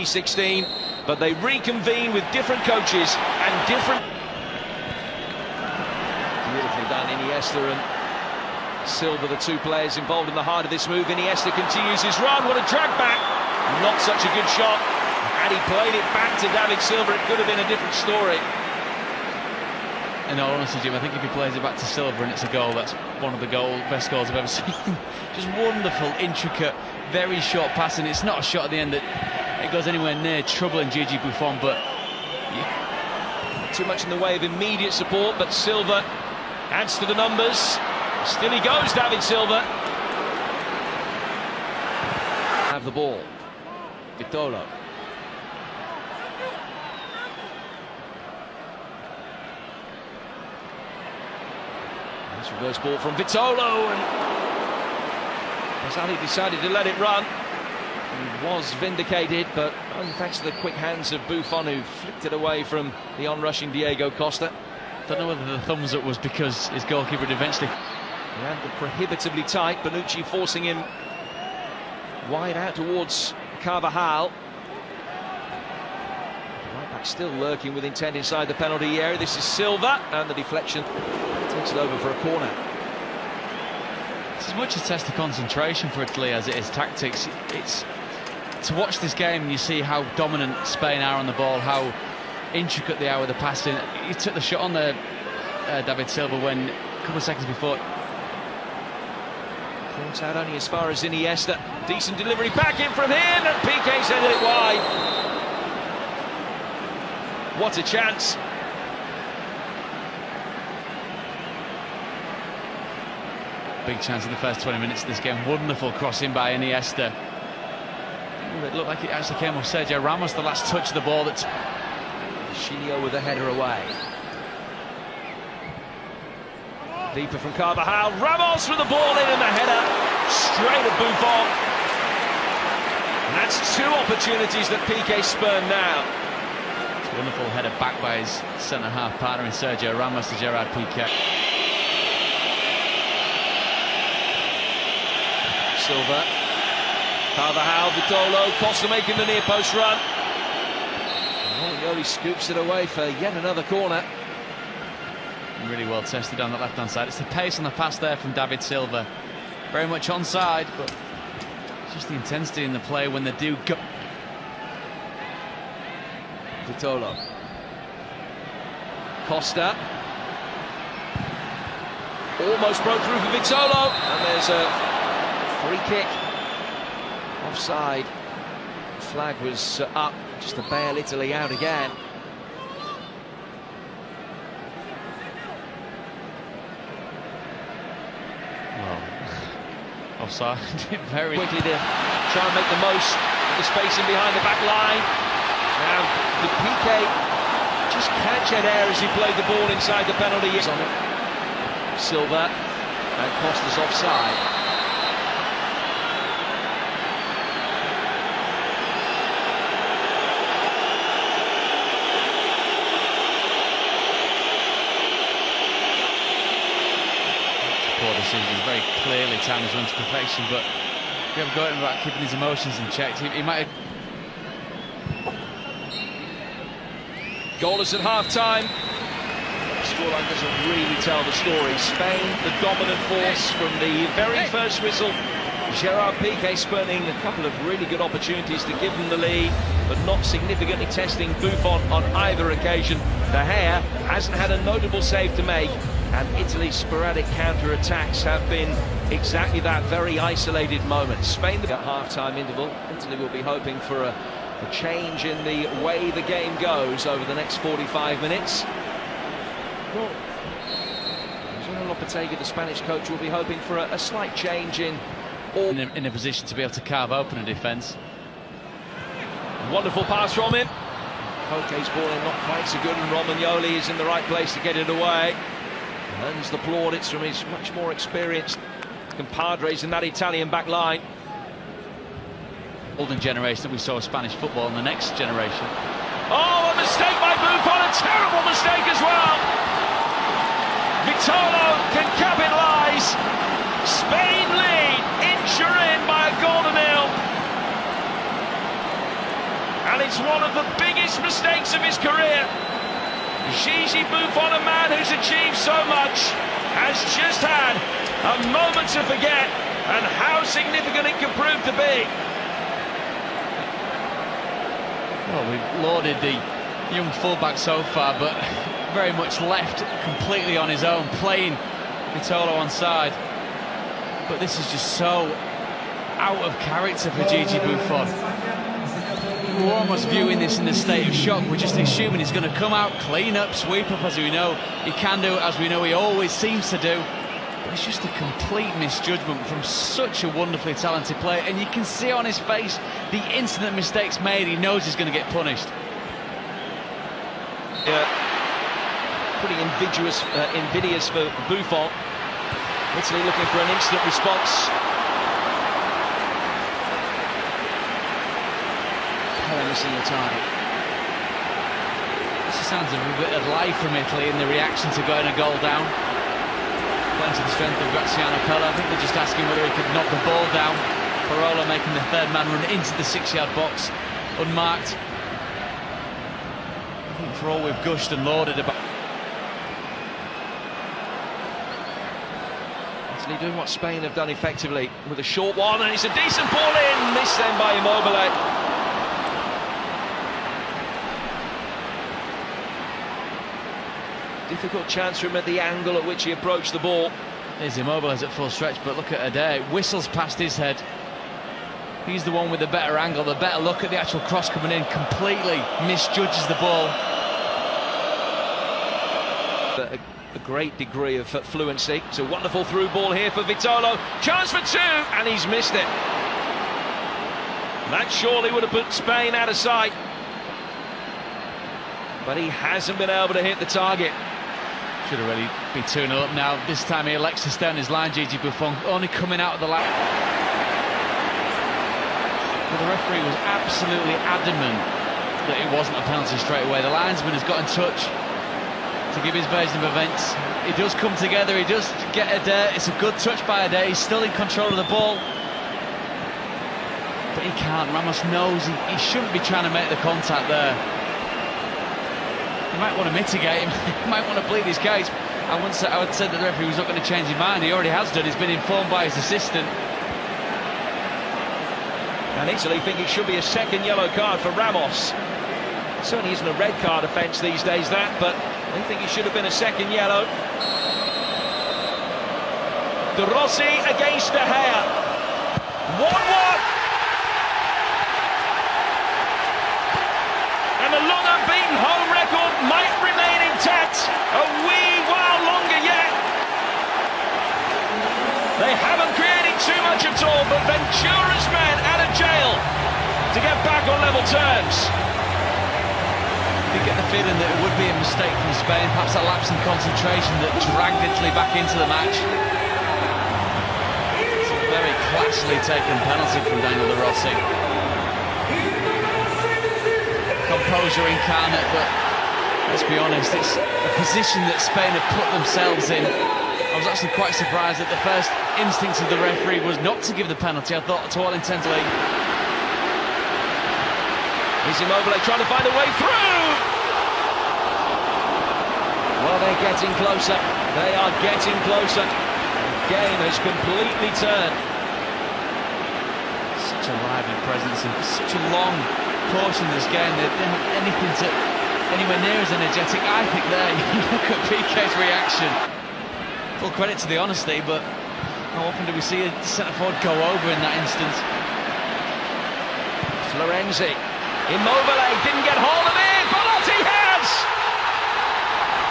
16, but they reconvene with different coaches and different... Beautifully done, Iniesta and Silva, the two players involved in the heart of this move. Iniesta continues his run, what a drag back, not such a good shot, and he played it back to David Silva. It could have been a different story. In all honesty, Jim, I think if he plays it back to Silva and it's a goal, that's one of the best goals I've ever seen. Just wonderful, intricate, very short passing. It's not a shot at the end that it goes anywhere near troubling Gigi Buffon, but too much in the way of immediate support, but Silva adds to the numbers. Still he goes, David Silva. Have the ball. Vitolo. Nice reverse ball from Vitolo, and Mazzali decided to let it run. He was vindicated, but only thanks to the quick hands of Buffon, who flicked it away from the onrushing Diego Costa. Don't know whether the thumbs up was because his goalkeeper had eventually... He had the prohibitively tight, Bonucci forcing him wide out towards Carvajal. Right back still lurking with intent inside the penalty area. This is Silva, and the deflection takes it over for a corner. It's as much a test of concentration for Italy as it is tactics. It's to watch this game and you see how dominant Spain are on the ball, how intricate they are with the passing. He took the shot on the David Silva when a couple of seconds before. Points out only as far as Iniesta. Decent delivery back in from him, and Piqué's headed it wide. What a chance. Big chance in the first 20 minutes of this game. Wonderful crossing by Iniesta. It looked like it actually came off Sergio Ramos, the last touch of the ball. That's Chilio with a header away. Deeper from Carvajal. Ramos with the ball in, and the header straight at Buffon. And that's two opportunities that Piqué spurned now. It's a wonderful header back by his centre-half partner in Sergio Ramos to Gerard Piqué. Silva, Carvajal, Vitolo, Costa making the near post run. He scoops it away for yet another corner. Really well tested on the left-hand side. It's the pace on the pass there from David Silva. Very much onside, but just the intensity in the play when they do go. Vitolo. Costa. Almost broke through for Vitolo. And there's a free kick. Offside. The flag was up, just to bail Italy out again. Offside. Very quickly to try and make the most of the spacing behind the back line. Now the Piqué just can't shed air as he played the ball inside the penalty. Is on it. Silva, and Costa's offside. Poor decision. Very clearly timed his run to perfection, but we have got him about keeping his emotions in check. He might have... Goalless at half-time. Scoreline doesn't really tell the story. Spain, the dominant force from the very first whistle. Gerard Piqué spurning a couple of really good opportunities to give them the lead, but not significantly testing Buffon on either occasion. De Gea hasn't had a notable save to make, and Italy's sporadic counter-attacks have been exactly that, very isolated moment. Spain, at half-time interval, Italy will be hoping for a change in the way the game goes over the next 45 minutes. General Lopetegui, the Spanish coach, will be hoping for a slight change in a position to be able to carve open a defence. Wonderful pass from him. Koke's ball in not quite so good, and Romagnoli is in the right place to get it away. Earns the plaudits from his much more experienced compadres in that Italian back line. Golden generation that we saw of Spanish football in the next generation. Oh, a mistake by Buffon, a terrible mistake as well. Vitolo can capitalise. Spain lead, inch in by a goal to nil. And it's one of the biggest mistakes of his career. Gigi Buffon, a man who's achieved so much, has just had a moment to forget, and how significant it could prove to be. Well, we've lauded the young fullback so far, but very much left completely on his own, playing Vitolo on side. But this is just so out of character for Gigi Buffon. We're almost viewing this in a state of shock. We're just assuming he's going to come out, clean up, sweep up, as we know he can do, as we know he always seems to do. But it's just a complete misjudgment from such a wonderfully talented player, and you can see on his face the instant that mistake's made, he knows he's going to get punished. Yeah, pretty invidious for Buffon. Italy looking for an instant response. This sounds a bit of life from Italy in the reaction to going a goal down. Playing to the strength of Graziano Pella. I think they're just asking whether he could knock the ball down. Parola making the third man run into the 6-yard box unmarked. I think for all we've gushed and lauded about Italy doing what Spain have done effectively with a short one, and it's a decent ball in, missed then by Immobile. Difficult chance for him at the angle at which he approached the ball. There's Immobile at full stretch, but look at Adair, whistles past his head. He's the one with the better angle, the better look at the actual cross coming in, completely misjudges the ball. A great degree of fluency. It's a wonderful through ball here for Vitolo. Chance for two, and he's missed it. That surely would have put Spain out of sight. But he hasn't been able to hit the target. Should have really be 2-0 up now. This time he elects to stay on his line, Gigi Buffon, only coming out of the line. But the referee was absolutely adamant that it wasn't a penalty straight away. The linesman has got in touch to give his version of events. He does come together, he does get Adair. It's a good touch by Adair, he's still in control of the ball. But he can't. Ramos knows he shouldn't be trying to make the contact there. He might want to mitigate him, he might want to plead his case. I would say that the referee was not going to change his mind. He already has done, he's been informed by his assistant. And Italy think it should be a second yellow card for Ramos. It certainly isn't a red card offence these days, that, but they think it should have been a second yellow. De Rossi against De Gea. 1-1. And the long unbeaten home record might remain intact a wee while longer yet. They haven't created too much at all, but Ventura's men out of jail to get back on level terms. You get the feeling that it would be a mistake from Spain, perhaps a lapse in concentration that dragged Italy back into the match. It's a very classily taken penalty from Daniel De Rossi. Composure incarnate, but let's be honest, it's a position that Spain have put themselves in. I was actually quite surprised that the first instinct of the referee was not to give the penalty. I thought, to all intents, Here's Immobile trying to find a way through. Well, they're getting closer. They are getting closer. The game has completely turned. Such a lively presence and such a long portion of this game. They didn't have anything to anywhere near as energetic. I think there, you look at PK's reaction. Full credit to the honesty, but how often do we see a centre-forward go over in that instance? Florenzi. Immobile didn't get hold of it. Belotti has!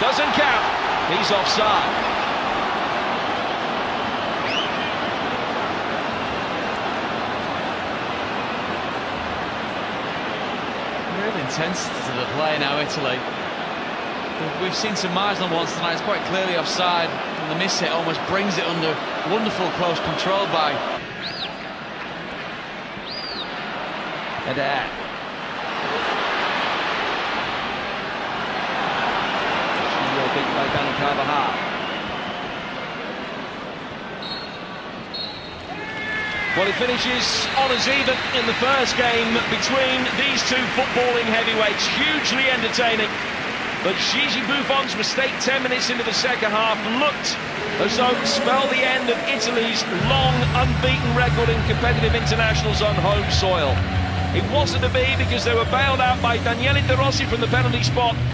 Doesn't count. He's offside. Real intensity to the play now, Italy. We've seen some marginal ones tonight. It's quite clearly offside, and the miss hit almost brings it under wonderful close control by Adair. Beaten by Dani Carvajal. Well, it finishes honours even in the first game between these two footballing heavyweights. Hugely entertaining. But Gigi Buffon's mistake 10 minutes into the second half looked as though it spelled the end of Italy's long unbeaten record in competitive internationals on home soil. It wasn't to be because they were bailed out by Daniele De Rossi from the penalty spot.